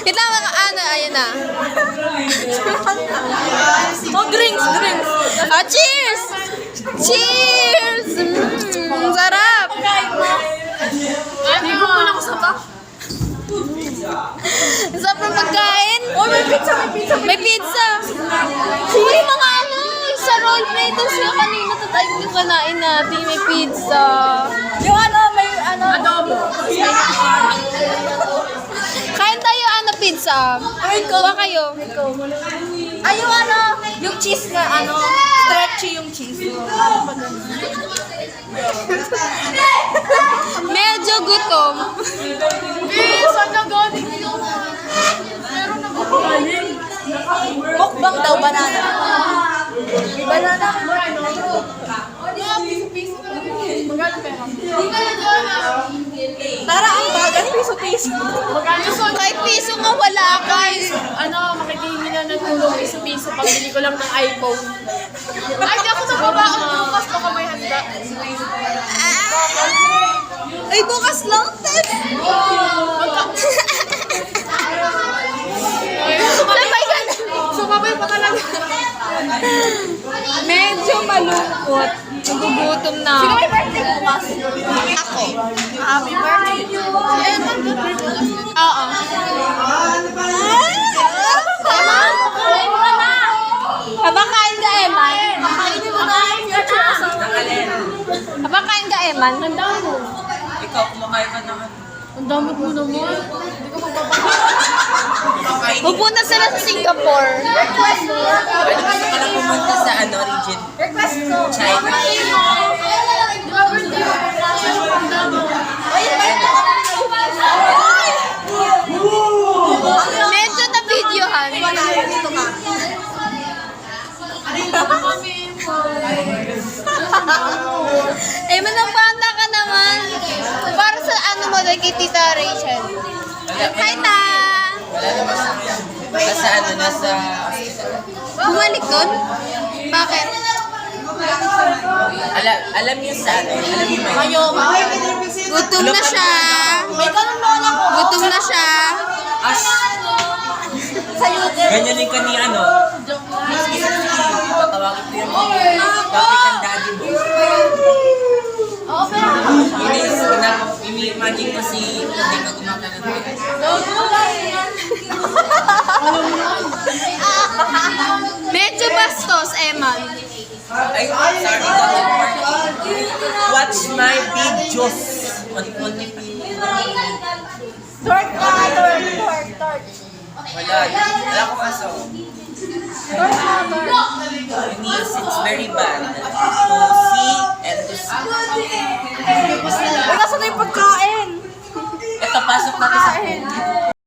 Ito ano, ayun na. Oh, drinks. Oh, cheers! Cheers! Sarap! Hindi ko muna ko sa ba? Sarap ng pagkain. Oh, may pizza. May pizza. Uy, mga ano, sa roleplay ito siya kanina tatay yung kanain natin. May pizza. Yung ano, may ano. Adobo. Kain tayo, ano, pizza. Kuha kayo. Ay, yung ano, yung cheese na ano, stretchy yung cheese. Ano pa ganun? Medyo gutom. Saan na galing? Mukbang daw, banana. Banana. Magkano pera? Tara, ang bagat, piso-piso. Kahit piso nga wala ka. Ano, makikihingi na ng tulong piso-piso pambili ko lang ng iPhone. Ay, di ako nababaon bukas baka may handa. Ay, bukas lang, Tess. Sabay ka na. Sumabay pa talaga. Medyo malungkot. Nagugutom na. Sino may birthday bukas? Ako. Happy birthday. Oo. Habang kain ka, Eman. Habang kain ka, Eman. Ikaw, kumakain ka na. Ang dami po naman. Pupunta sila sa Singapore. Pwede gusto ka lang pumunta sa ano, region? Request ko. China. Medyo na videohan. Ay, manapanda ka naman. Para sa ano mo, like kay Tita Rachel. Hi, Ta! Wala naman sa yan. Nasa ano, nasa... Bumalik doon? Bakit? Alam niyo sa ano? Alam niyo may... Gutom na siya. May ganun lola ko. Gutom na siya. As... Sa YouTube. Ganyan din kani ano. Patawagin ko yung topic ang daddy mo. Oo, pero. Ini-imagine ko si hindi ka gumagana ng Medyo bastos, Eman. Ay, sorry, watch my videos on Tort ka, tort. Wala ko kaso. It's very bad to see and to see. Ay, nasa na yung pagkain? Ito, pasok natin sa food.